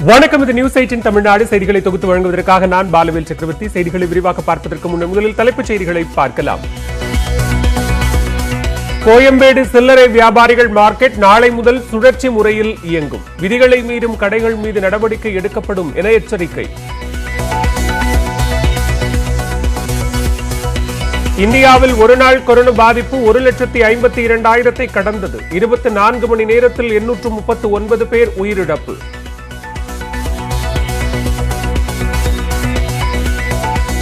வணக்கம். இது நியூஸ் 18 தமிழ்நாடு செய்திகளை தொகுத்து வழங்குவதற்காக நான் பாலவேல் சக்கரவர்த்தி. செய்திகளை விரிவாக பார்ப்பதற்கு முன்னர் முதலில் தலைப்புச் செய்திகளை பார்க்கலாம். கோயம்பேடு சில்லறை வியாபாரிகள் மார்க்கெட் நாளை முதல் சுழற்சி முறையில் இயங்கும். விதிகளை மீறும் கடைகள் மீது நடவடிக்கை எடுக்கப்படும் என எச்சரிக்கை. இந்தியாவில் ஒருநாள் கொரோனா பாதிப்பு 1,52,000 கடந்தது. 24 மணி நேரத்தில் 839 பேர் உயிரிழப்பு.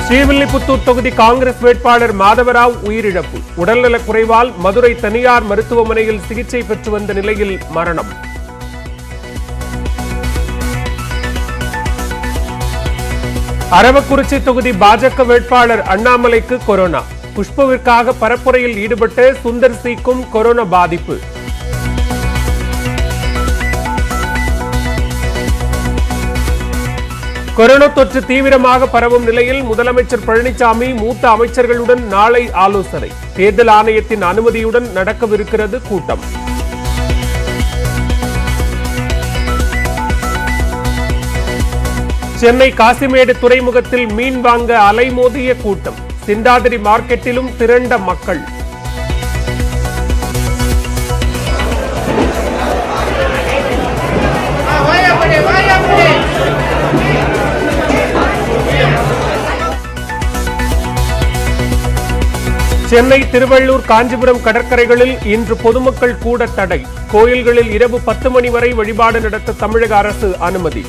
ஸ்ரீவில்லிபுத்தூர் தொகுதி காங்கிரஸ் வேட்பாளர் மாதவராவ் உயிரிழப்பு. உடல்நலக் குறைவால் மதுரை தனியார் மருத்துவமனையில் சிகிச்சை பெற்று வந்த நிலையில் மரணம். அரவக்குறிச்சி தொகுதி பாஜக வேட்பாளர் அண்ணாமலைக்கு கொரோனா. குஷ்புவிற்காக பரப்புரையில் ஈடுபட்ட சுந்தர் சிக்கும் கொரோனா பாதிப்பு. கொரோனா தொற்று தீவிரமாக பரவும் நிலையில் முதலமைச்சர் பழனிசாமி மூத்த அமைச்சர்களுடன் நாளை ஆலோசனை. தேர்தல் ஆணையத்தின் அனுமதியுடன் நடக்கவிருக்கிறது கூட்டம். சென்னை காசிமேடு துறைமுகத்தில் மீன் வாங்க அலைமோதிய கூட்டம். சிந்தாதிரி மார்க்கெட்டிலும் திரண்ட மக்கள். சென்னை, திருவள்ளூர், காஞ்சிபுரம் கடற்கரைகளில் இன்று பொதுமக்கள் கூட தடை. கோயில்களில் இரவு 10 மணி வரை வழிபாடு நடத்த தமிழக அரசு அனுமதி.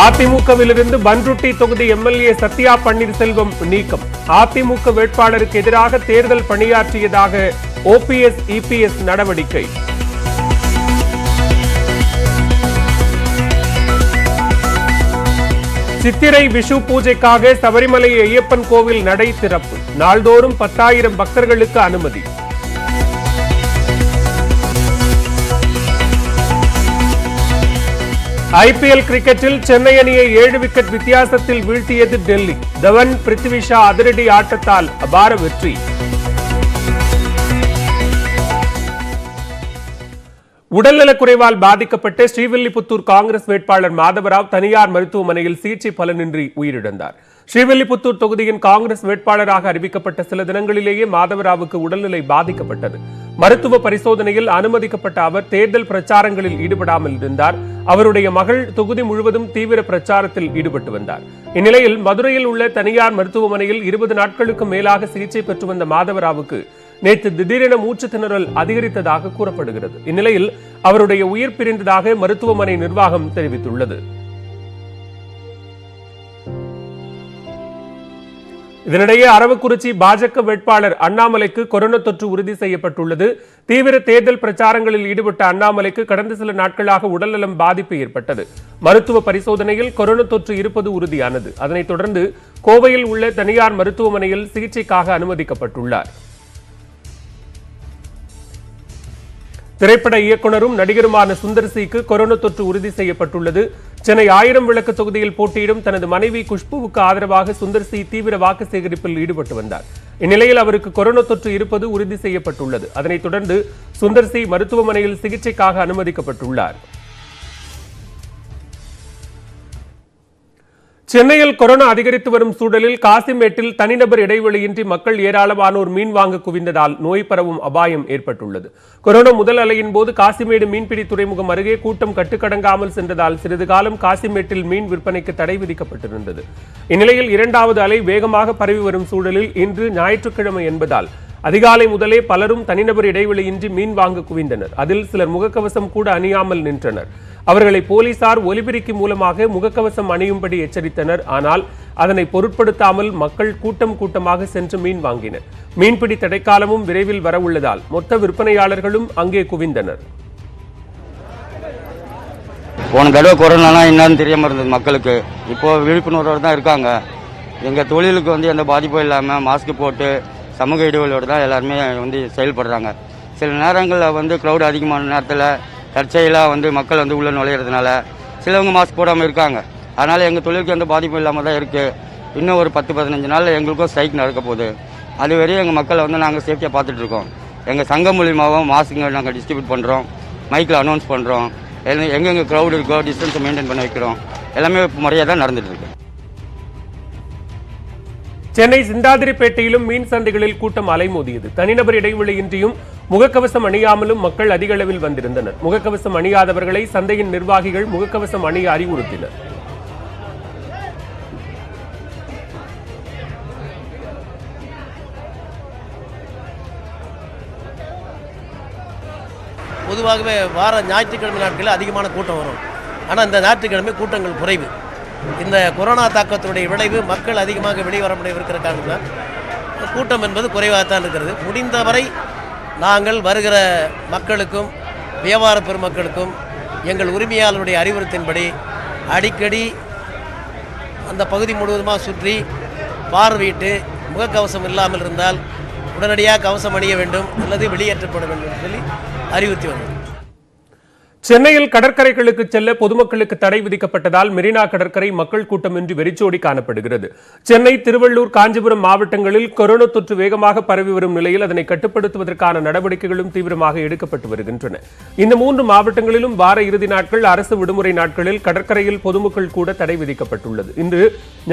அதிமுகவிலிருந்து பன்ருட்டி தொகுதி எம்எல்ஏ சத்யா பன்னீர்செல்வம் நீக்கம். அதிமுக வேட்பாளருக்கு எதிராக தேர்தல் பணியாற்றியதாக ஓபிஎஸ் இபிஎஸ் நடவடிக்கை. சித்திரை விஷு பூஜைக்காக சபரிமலை ஐயப்பன் கோவில் நடை திறப்பு. நாள்தோறும் 10,000 பக்தர்களுக்கு அனுமதி. ஐபிஎல் கிரிக்கெட்டில் சென்னை அணியை 7 விக்கெட் வித்தியாசத்தில் வீழ்த்தியது டெல்லி. தவன், பிருத்வி ஷா அதிரடி ஆட்டத்தால் அபார வெற்றி. உடல்நலக்குறைவால் பாதிக்கப்பட்ட ஸ்ரீவில்லிபுத்தூர் காங்கிரஸ் வேட்பாளர் மாதவராவ் தனியார் மருத்துவமனையில் சிகிச்சை பலனின்றி உயிரிழந்தார். ஸ்ரீவில்லிபுத்தூர் தொகுதியின் காங்கிரஸ் வேட்பாளராக அறிவிக்கப்பட்ட சில தினங்களிலேயே மாதவராவுக்கு உடல்நிலை பாதிக்கப்பட்டது. மருத்துவ பரிசோதனையில் அனுமதிக்கப்பட்ட அவர் தேர்தல் பிரச்சாரங்களில் ஈடுபடாமல் இருந்தார். அவருடைய மகள் தொகுதி முழுவதும் தீவிர பிரச்சாரத்தில் ஈடுபட்டு வந்தார். இந்நிலையில் மதுரையில் உள்ள தனியார் மருத்துவமனையில் 20 நாட்களுக்கு மேலாக சிகிச்சை பெற்று வந்த மாதவராவுக்கு நேற்று திடீரென மூச்சு திணறல் அதிகரித்ததாக கூறப்படுகிறது. இந்நிலையில் அவருடைய உயிர் பிரிந்ததாக மருத்துவமனை நிர்வாகம் தெரிவித்துள்ளது. இதனிடையே அரவக்குறிச்சி பாஜக வேட்பாளர் அண்ணாமலைக்கு கொரோனா தொற்று உறுதி செய்யப்பட்டுள்ளது. தீவிர தேர்தல் பிரச்சாரங்களில் ஈடுபட்ட அண்ணாமலைக்கு கடந்த சில நாட்களாக உடல்நலம் பாதிப்பு ஏற்பட்டது. மருத்துவ பரிசோதனையில் கொரோனா தொற்று இருப்பது உறுதியானது. அதனைத் தொடர்ந்து கோவையில் உள்ள தனியார் மருத்துவமனையில் சிகிச்சைக்காக அனுமதிக்கப்பட்டுள்ளார். திரைப்பட இயக்குனரும் நடிகருமான சுந்தர் சிக்கு கொரோனா தொற்று உறுதி செய்யப்பட்டுள்ளது. சென்னை 1000 விளக்கு தொகுதியில் போட்டியிடும் தனது மனைவி குஷ்புவுக்கு ஆதரவாக சுந்தர் சி தீவிர வாக்கு சேகரிப்பில் ஈடுபட்டு வந்தார். இந்நிலையில் அவருக்கு கொரோனா தொற்று இருப்பது உறுதி செய்யப்பட்டுள்ளது. அதனைத் தொடர்ந்து சுந்தர் சி மருத்துவமனையில் சிகிச்சைக்காக அனுமதிக்கப்பட்டுள்ளார். சென்னையில் கொரோனா அதிகரித்து வரும் சூழலில் காசிமேட்டில் தனிநபர் இடைவெளியின்றி மக்கள் ஏராளமானோர் மீன் வாங்க குவிந்ததால் நோய் பரவும் அபாயம் ஏற்பட்டுள்ளது. கொரோனா முதல் அலையின் போது காசிமேடு மீன்பிடி துறைமுகம் அருகே கூட்டம் கட்டுக்கடங்காமல் சென்றதால் சிறிது காலம் காசிமேட்டில் மீன் விற்பனைக்கு தடை விதிக்கப்பட்டிருந்தது. இந்நிலையில் 2வது அலை வேகமாக பரவி வரும் சூழலில் இன்று ஞாயிற்றுக்கிழமை என்பதால் அதிகாலை முதலே பலரும் தனிநபர் இடைவெளியின்றி மீன் வாங்க குவிந்தனர். அதில் சிலர் முகக்கவசம் கூட அணியாமல் நின்றனர். அவர்களை போலீசார் ஒலிபெருக்கி மூலமாக முகக்கவசம் அணியும்படி எச்சரித்தனர். ஆனால் அதனை பொருட்படுத்தாமல் மக்கள் கூட்டம் கூட்டமாக சென்று மீன் வாங்கினர். மீன்பிடி தடைக்காலமும் விரைவில் வரவுள்ளதால் மொத்த விற்பனையாளர்களும் அங்கே குவிந்தனர். போன தடவை கொரோனா என்னன்னு தெரியாம இருந்தது மக்களுக்கு. இப்போ விழிப்புணர்வோடு தான் இருக்காங்க. எங்கள் தொழிலுக்கு எந்த பாதிப்பும் இல்லாமல் மாஸ்க் போட்டு சமூக இடைவெளியோடு தான் எல்லாருமே செயல்படுறாங்க. சில நேரங்களில் க்ரௌட் அதிகமான நேரத்தில் தற்செயலாக மக்கள் உள்ளே நுழையிறதுனால சிலவங்க மாஸ்க் போடாமல் இருக்காங்க. அதனால் எங்கள் தொழிலுக்கு எந்த பாதிப்பும் இல்லாமல் தான் இருக்குது. இன்னும் ஒரு 10-15 நாளில் எங்களுக்கும் ஸ்ட்ரைக் நடக்க போகுது. அது வரையும் எங்கள் மக்களை நாங்கள் சேஃப்டியாக பார்த்துட்ருக்கோம். எங்கள் சங்கம் மூலியமாகவும் மாஸ்க்குங்க நாங்கள் டிஸ்ட்ரிபியூட் பண்ணுறோம், மைக்கில் அனௌன்ஸ் பண்ணுறோம், எங்கெங்கே க்ரௌட் இருக்கோ டிஸ்டன்ஸை மெயின்டைன் பண்ண வைக்கிறோம். எல்லாமே முறையாக தான் நடந்துகிட்ருக்கு. சென்னை சிந்தாதிரிப்பேட்டையிலும் மீன் சந்தைகளில் கூட்டம் அலைமோதியது. தனிநபர் இடைவெளியின்றியும் முகக்கவசம் அணியாமலும் மக்கள் அதிக அளவில் வந்திருந்தனர். முகக்கவசம் அணியாதவர்களை சந்தையின் நிர்வாகிகள் முகக்கவசம் அணிய அறிவுறுத்தினர். பொதுவாகவே வார ஞாயிற்றுக்கிழமை நாட்களில் அதிகமான கூட்டம் வரும். ஆனால் இந்த ஞாயிற்றுக்கிழமை கூட்டங்கள் குறைவு. இந்த கொரோனா தாக்கத்தினுடைய விளைவு மக்கள் அதிகமாக வெளிவர இருக்கிற காரணம் கூட்டம் என்பது குறைவாகத்தான் இருக்கிறது. முடிந்தவரை நாங்கள் வருகிற மக்களுக்கும் வியாபார பெருமக்களுக்கும் எங்கள் உரிமையாளருடைய அறிவுறுத்தின்படி அடிக்கடி அந்த பகுதி முழுவதுமாக சுற்றி பார்வையிட்டு முகக்கவசம் இல்லாமல் இருந்தால் உடனடியாக கவசம் அணிய வேண்டும் அல்லது வெளியேற்றப்பட வேண்டும் என்று சொல்லி அறிவுறுத்தி வந்தோம். சென்னையில் கடற்கரைகளுக்கு செல்ல பொதுமக்களுக்கு தடை விதிக்கப்பட்டதால் மெரினா கடற்கரை மக்கள் கூட்டமின்றி வெறிச்சோடி காணப்படுகிறது. சென்னை, திருவள்ளூர், காஞ்சிபுரம் மாவட்டங்களில் கொரோனா தொற்று வேகமாக பரவி வரும் நிலையில் அதனை கட்டுப்படுத்துவதற்கான நடவடிக்கைகளும் தீவிரமாக எடுக்கப்பட்டு வருகின்றன. இந்த 3 மாவட்டங்களிலும் வார இறுதி நாட்கள், அரசு விடுமுறை நாட்களில் கடற்கரையில் பொதுமக்கள் கூட தடை விதிக்கப்பட்டுள்ளது. இன்று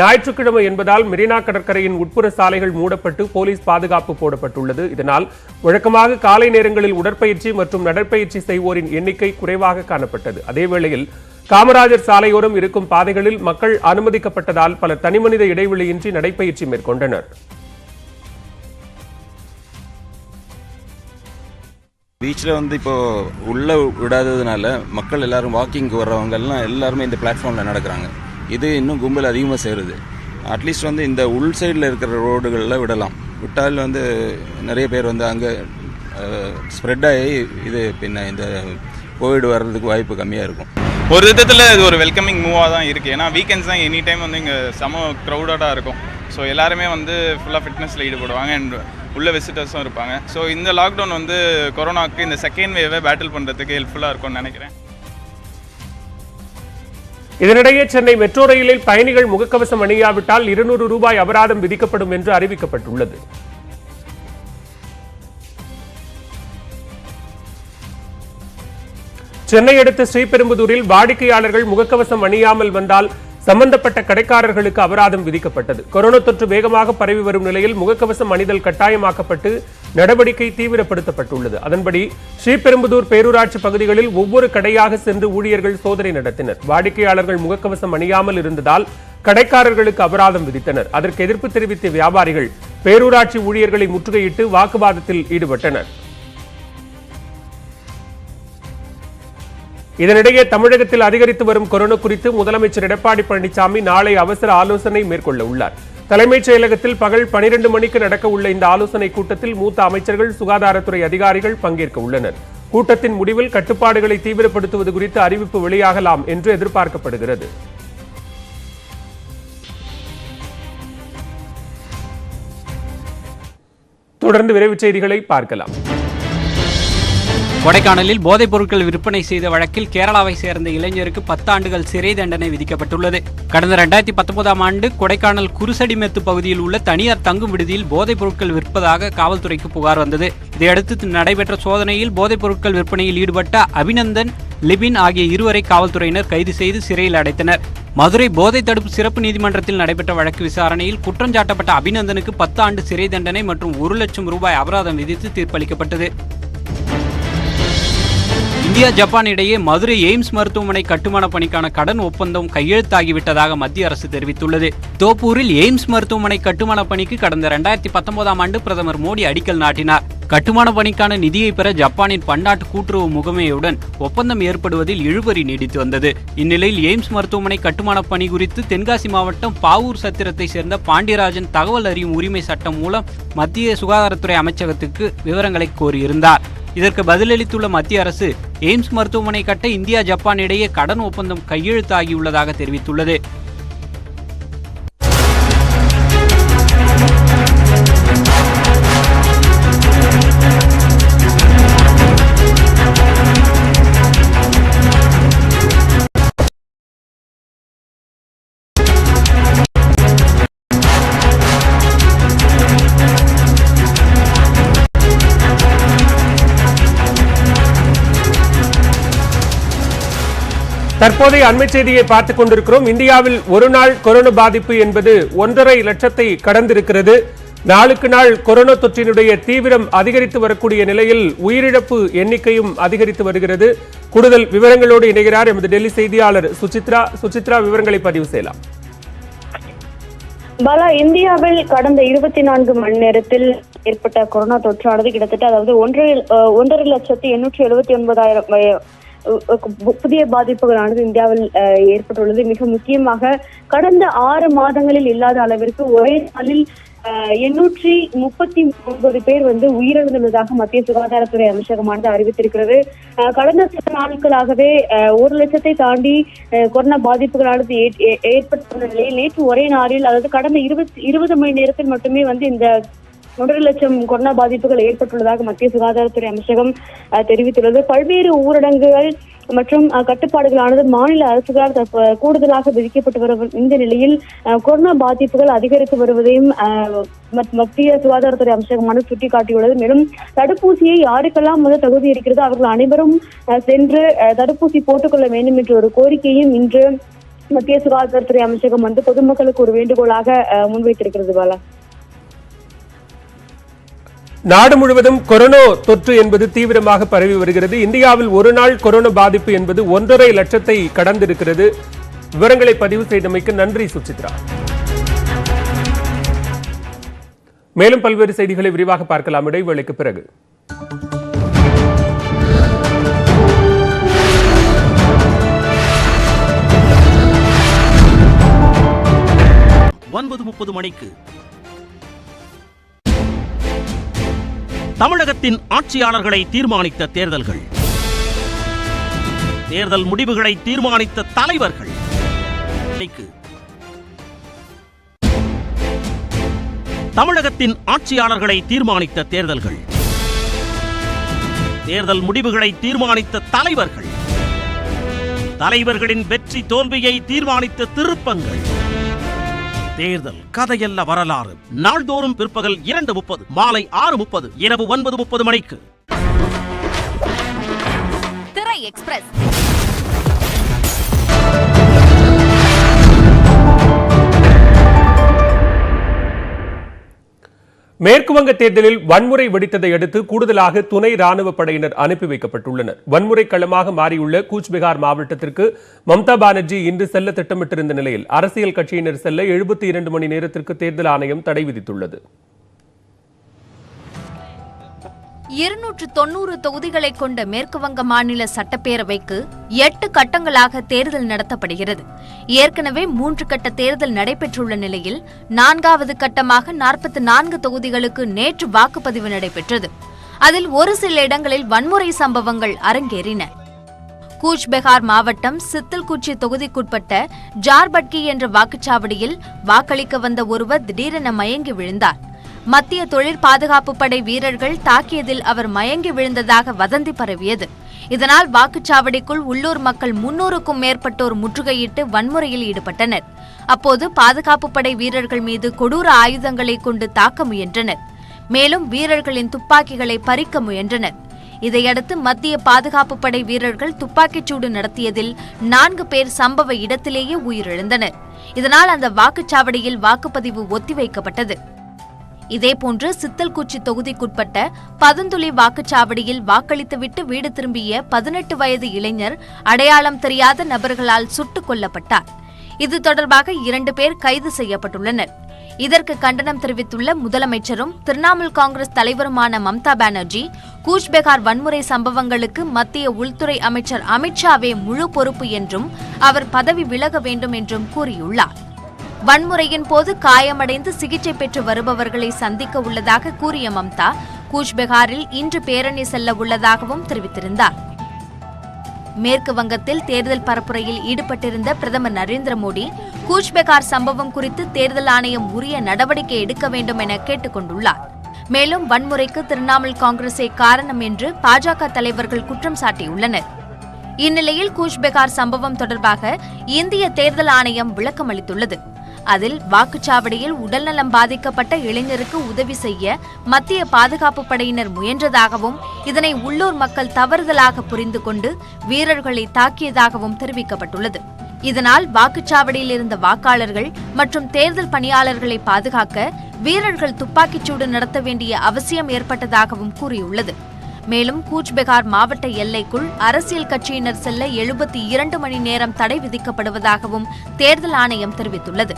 ஞாயிற்றுக்கிழமை என்பதால் மெரினா கடற்கரையின் உட்புற சாலைகள் மூடப்பட்டு போலீஸ் பாதுகாப்பு போடப்பட்டுள்ளது. இதனால் வழக்கமாக காலை நேரங்களில் உடற்பயிற்சி மற்றும் நடைப்பயிற்சி செய்வோரின் எண்ணிக்கை குறைவாக காணப்பட்டது. அதேவேளையில் காமராஜர் சாலையோரம் இருக்கும் பாதைகளில் மக்கள் அனுமதிக்கப்பட்டதால் பலர் தனிமனித இடைவெளியின்றி நடைப்பயிற்சி மேற்கொண்டனர். பீச்சில் இப்போ உள்ள விடாததுனால மக்கள் எல்லாரும் வாக்கிங் வர்றவங்க எல்லாருமே இந்த பிளாட்ஃபார்மில் நடக்கிறாங்க. இது இன்னும் கும்பல் அதிகமாக சேருது. அட்லீஸ்ட் இந்த உள் சைடில் இருக்கிற ரோடுகளில் விடலாம். விட்டால் நிறைய பேர் அங்கே ஸ்ப்ரெட் ஆகி இது இந்த கோவிட் வர்றதுக்கு வாய்ப்பு கம்மியாக இருக்கும். ஒரு விதத்தில் இது ஒரு வெல்கமிங் மூவாக தான் இருக்குது. ஏன்னா வீக்கெண்ட்ஸ் தான் எனி டைம் இங்கே செம க்ரௌடடாக இருக்கும். ஸோ எல்லாருமே ஃபுல்லாக ஃபிட்னஸில் ஈடுபடுவாங்க அண்ட் உள்ள விசிட்டர்ஸும் இருப்பாங்க. ஸோ இந்த லாக்டவுன் கொரோனாவுக்கு இந்த செகண்ட் வேவை பேட்டில் பண்ணுறதுக்கு ஹெல்ப்ஃபுல்லாக இருக்கும்னு நினைக்கிறேன். இதனிடையே சென்னை மெட்ரோ ரயிலில் பயணிகள் முகக்கவசம் அணியாவிட்டால் 200 ரூபாய் அபராதம் விதிக்கப்படும் என்று அறிவிக்கப்பட்டுள்ளது. சென்னை அடுத்த ஸ்ரீபெரும்புதூரில் வாடிக்கையாளர்கள் முகக்கவசம் அணியாமல் வந்தால் சம்பந்தப்பட்ட கடைக்காரர்களுக்கு அபராதம் விதிக்கப்பட்டது. கொரோனா தொற்று வேகமாக பரவி வரும் நிலையில் முகக்கவசம் அணிதல் கட்டாயமாக்கப்பட்டு நடவடிக்கை தீவிரப்படுத்தப்பட்டுள்ளது. அதன்படி ஸ்ரீபெரும்புதூர் பேரூராட்சி பகுதிகளில் ஒவ்வொரு கடையாக சென்று ஊழியர்கள் சோதனை நடத்தினர். வாடிக்கையாளர்கள் முகக்கவசம் அணியாமல் இருந்ததால் கடைக்காரர்களுக்கு அபராதம் விதித்தனர். அதற்கு எதிர்ப்பு தெரிவித்த வியாபாரிகள் பேரூராட்சி ஊழியர்களை முற்றுகையிட்டு வாக்குவாதத்தில் ஈடுபட்டனர். இதனிடையே தமிழகத்தில் அதிகரித்து வரும் கொரோனா குறித்து முதலமைச்சர் எடப்பாடி பழனிசாமி நாளை அவசர ஆலோசனை மேற்கொள்ள உள்ளார். தலைமைச் செயலகத்தில் பகல் 12 மணிக்கு நடக்க உள்ள இந்த ஆலோசனை கூட்டத்தில் மூத்த அமைச்சர்கள், சுகாதாரத்துறை அதிகாரிகள் பங்கேற்க உள்ளனர். கூட்டத்தின் முடிவில் கட்டுப்பாடுகளை தீவிரப்படுத்துவது குறித்து அறிவிப்பு வெளியாகலாம் என்று எதிர்பார்க்கப்படுகிறது. தொடர்ந்து விரைவுச் செய்திகளை பார்க்கலாம். கொடைக்கானலில் போதைப் பொருட்கள் விற்பனை செய்த வழக்கில் கேரளாவை சேர்ந்த இளைஞருக்கு 10 ஆண்டுகள் சிறை தண்டனை விதிக்கப்பட்டுள்ளது. கடந்த 2019ஆம் ஆண்டு கொடைக்கானல் குருசடிமெத்து பகுதியில் உள்ள தனியார் தங்கும் விடுதியில் போதைப் பொருட்கள் விற்பதாக காவல்துறைக்கு புகார் வந்தது. இதையடுத்து நடைபெற்ற சோதனையில் போதைப் பொருட்கள் விற்பனையில் ஈடுபட்ட அபிநந்தன், லிபின் ஆகிய இருவரை காவல்துறையினர் கைது செய்து சிறையில் அடைத்தனர். மதுரை போதை தடுப்பு சிறப்பு நீதிமன்றத்தில் நடைபெற்ற வழக்கு விசாரணையில் குற்றஞ்சாட்டப்பட்ட அபிநந்தனுக்கு 10 ஆண்டு சிறை தண்டனை மற்றும் 1 லட்சம் ரூபாய் அபராதம் விதித்து தீர்ப்பளிக்கப்பட்டது. இந்தியா, ஜப்பான் இடையே மதுரை எய்ம்ஸ் மருத்துவமனை கட்டுமான பணிக்கான கடன் ஒப்பந்தம் கையெழுத்தாகிவிட்டதாக மத்திய அரசு தெரிவித்துள்ளது. தோப்பூரில் எய்ம்ஸ் மருத்துவமனை கட்டுமான பணிக்கு கடந்த 2019ஆம் ஆண்டு பிரதமர் மோடி அடிக்கல் நாட்டினார். கட்டுமான பணிக்கான நிதியை பெற ஜப்பானின் பன்னாட்டு கூட்டுறவு முகமையுடன் ஒப்பந்தம் ஏற்படுவதில் இழுபறி நீடித்து வந்தது. இந்நிலையில் எய்ம்ஸ் மருத்துவமனை கட்டுமான பணி குறித்து தென்காசி மாவட்டம் பாவூர் சத்திரத்தை சேர்ந்த பாண்டியராஜன் தகவல் அறியும் உரிமை சட்டம் மூலம் மத்திய சுகாதாரத்துறை அமைச்சகத்துக்கு விவரங்களை கோரியிருந்தார். இதற்கு பதிலளித்துள்ள மத்திய அரசு எய்ம்ஸ் மருத்துவமனை கட்ட இந்தியா, ஜப்பான் இடையே கடன் ஒப்பந்தம் கையெழுத்தாகியுள்ளதாக தெரிவித்துள்ளது. தற்போதைய அண்மை செய்தியை பார்த்துக் கொண்டிருக்கிறோம். இந்தியாவில் ஒரு நாள் கொரோனா பாதிப்பு என்பது 1.5 லட்சத்தை கடந்திருக்கிறது. நாளுக்கு நாள் கொரோனா தொற்றினுடைய தீவிரம் அதிகரித்து வரக்கூடிய நிலையில் உயிரிழப்பு எண்ணிக்கையும் அதிகரித்து வருகிறது. கூடுதல் விவரங்களோடு இணைகிறார் எமது டெல்லி செய்தியாளர் சுசித்ரா. விவரங்களை பதிவு செய்யலாம். பாலா, இந்தியாவில் கடந்த 24 மணி நேரத்தில் ஏற்பட்ட கொரோனா தொற்றானது கிட்டத்தட்ட 1,879,000 புதிய பாதிப்புகளானது இந்தியாவில் ஏற்பட்டுள்ளது. மிக முக்கியமாக கடந்த 6 மாதங்களில் இல்லாத அளவிற்கு ஒரே நாளில் 839 பேர் உயிரிழந்துள்ளதாக மத்திய சுகாதாரத்துறை அமைச்சகமானது அறிவித்திருக்கிறது. கடந்த சில நாட்களாகவே 1 லட்சத்தை தாண்டி கொரோனா பாதிப்புகளானது ஏற்பட்டுள்ள நிலையில் நேற்று ஒரே நாளில், அதாவது கடந்த 20 மணி நேரத்தில் மட்டுமே இந்த 1.5 லட்சம் கொரோனா பாதிப்புகள் ஏற்பட்டுள்ளதாக மத்திய சுகாதாரத்துறை அமைச்சகம் தெரிவித்துள்ளது. பல்வேறு ஊரடங்குகள் மற்றும் கட்டுப்பாடுகளானது மாநில அரசுகளால் கூடுதலாக விதிக்கப்பட்டு வரும் இந்த நிலையில் கொரோனா பாதிப்புகள் அதிகரித்து வருவதையும் மத்திய சுகாதாரத்துறை அமைச்சகமானது சுட்டிக்காட்டியுள்ளது. மேலும் தடுப்பூசியை யாருக்கெல்லாம் தகுதி இருக்கிறதோ அவர்கள் அனைவரும் சென்று தடுப்பூசி போட்டுக்கொள்ள வேண்டும் என்ற ஒரு கோரிக்கையும் இன்று மத்திய சுகாதாரத்துறை அமைச்சகம் பொதுமக்களுக்கு ஒரு வேண்டுகோளாக முன்வைத்திருக்கிறது. பாலா, நாடு முழுவதும் கொரோனா தொற்று என்பது தீவிரமாக பரவி வருகிறது. இந்தியாவில் ஒரு நாள் கொரோனா பாதிப்பு என்பது 1.5 லட்சத்தை கடந்திருக்கிறது. விவரங்களை பதிவு செய்தமைக்கு நன்றி சுசித்ரா. மேலும் பல்வேறு செய்திகளை விரிவாக பார்க்கலாம் இடைவேளைக்கு பிறகு. மணிக்கு தமிழகத்தின் ஆட்சியாளர்களை தீர்மானித்த தேர்தல்கள், தேர்தல் முடிவுகளை தீர்மானித்த தலைவர்கள். தமிழகத்தின் ஆட்சியாளர்களை தீர்மானித்த தேர்தல்கள், தேர்தல் முடிவுகளை தீர்மானித்த தலைவர்கள், தலைவர்களின் வெற்றி தோல்வியை தீர்மானித்த திருப்பங்கள். தேர்தல் கதையல்ல வரலாறு. நாள்தோறும் பிற்பகல் 2:30, மாலை 6:30, இரவு 9:30 மணிக்கு. திரை எக்ஸ்பிரஸ். மேற்குவங்க தேர்தலில் வன்முறை வெடித்ததை அடுத்து கூடுதலாக துணை ராணுவ படையினர் அனுப்பி வைக்கப்பட்டுள்ளனர். வன்முறை களமாக மாறியுள்ள கூச்பெகார் மாவட்டத்திற்கு மம்தா பானர்ஜி இன்று செல்ல திட்டமிட்டிருந்த நிலையில் அரசியல் கட்சியினர் செல்ல 72 மணி நேரத்திற்கு தேர்தல் ஆணையம் தடை விதித்துள்ளது. 290 தொகுதிகளை கொண்ட மேற்குவங்க மாநில சட்டப்பேரவைக்கு 8 கட்டங்களாக தேர்தல் நடத்தப்படுகிறது. ஏற்கனவே 3 கட்ட தேர்தல் நடைபெற்றுள்ள நிலையில் 4வது கட்டமாக 44 தொகுதிகளுக்கு நேற்று வாக்குப்பதிவு நடைபெற்றது. அதில் ஒரு சில இடங்களில் வன்முறை சம்பவங்கள் அரங்கேறின. கூச்பெகார் மாவட்டம் சித்தல்குச்சி தொகுதிக்குட்பட்ட ஜார்பட்கி என்ற வாக்குச்சாவடியில் வாக்களிக்க வந்த ஒருவர் திடீரென மயங்கி விழுந்தார். மத்திய தொழில் பாதுகாப்பு படை வீரர்கள் தாக்கியதில் அவர் மயங்கி விழுந்ததாக வதந்தி பரவியது. இதனால் வாக்குச்சாவடிக்குள் உள்ளூர் மக்கள் 300க்கும் மேற்பட்டோர் முற்றுகையிட்டு வன்முறையில் ஈடுபட்டனர். அப்போது பாதுகாப்பு படை வீரர்கள் மீது கொடூர ஆயுதங்களை கொண்டு தாக்க முயன்றனர். மேலும் வீரர்களின் துப்பாக்கிகளை பறிக்க முயன்றனர். இதையடுத்து மத்திய பாதுகாப்பு படை வீரர்கள் துப்பாக்கிச்சூடு நடத்தியதில் 4 பேர் சம்பவ இடத்திலேயே உயிரிழந்தனர். இதனால் அந்த வாக்குச்சாவடியில் வாக்குப்பதிவு ஒத்திவைக்கப்பட்டது. இதேபோன்று சித்தல்குச்சி தொகுதிக்குட்பட்ட பதந்துளி வாக்குச்சாவடியில் வாக்களித்துவிட்டு வீடு திரும்பிய 18 வயது இளைஞர் அடையாளம் தெரியாத நபர்களால் சுட்டுக் கொல்லப்பட்டார். இது தொடர்பாக 2 பேர் கைது செய்யப்பட்டுள்ளனர். இதற்கு கண்டனம் தெரிவித்துள்ள முதலமைச்சரும் திரிணாமுல் காங்கிரஸ் தலைவருமான மம்தா பானர்ஜி, கூச்பெகார் வன்முறை சம்பவங்களுக்கு மத்திய உள்துறை அமைச்சர் அமித்ஷாவே முழு பொறுப்பு என்றும் அவர் பதவி விலக வேண்டும் என்றும் கூறியுள்ளார். வன்முறையின் போது காயமடைந்து சிகிச்சை பெற்று வருபவர்களை சந்திக்க உள்ளதாக கூறிய மம்தா, கூச்பெகாரில் இன்று பேரணி செல்ல உள்ளதாகவும் தெரிவித்திருந்தார். மேற்கு வங்கத்தில் தேர்தல் பரப்புரையில் ஈடுபட்டிருந்த பிரதமர் நரேந்திர மோடி கூச்பெகார் சம்பவம் குறித்து தேர்தல் ஆணையம் உரிய நடவடிக்கை எடுக்க வேண்டும் என கேட்டுக் கொண்டுள்ளார். மேலும் வன்முறைக்கு திரிணாமுல் காங்கிரஸே காரணம் என்று பாஜக தலைவர்கள் குற்றம் சாட்டியுள்ளனர். இந்நிலையில் கூச்பெகார் சம்பவம் தொடர்பாக இந்திய தேர்தல் ஆணையம் விளக்கம் அளித்துள்ளது. அதில் வாக்குச்சாவடியில் உடல்நலம் பாதிக்கப்பட்ட இளைஞருக்கு உதவி செய்ய மத்திய பாதுகாப்பு படையினர் முயன்றதாகவும் இதனை உள்ளூர் மக்கள் தவறுதலாக புரிந்து கொண்டு வீரர்களை தாக்கியதாகவும் தெரிவிக்கப்பட்டுள்ளது. இதனால் வாக்குச்சாவடியில் இருந்த வாக்காளர்கள் மற்றும் தேர்தல் பணியாளர்களை பாதுகாக்க வீரர்கள் துப்பாக்கிச்சூடு நடத்த வேண்டிய அவசியம் ஏற்பட்டதாகவும் கூறியுள்ளது. மேலும் கூச்பெகார் மாவட்ட எல்லைக்குள் அரசியல் கட்சியினர் செல்ல 72 மணி நேரம் தடை விதிக்கப்படுவதாகவும் தேர்தல் ஆணையம் தெரிவித்துள்ளது.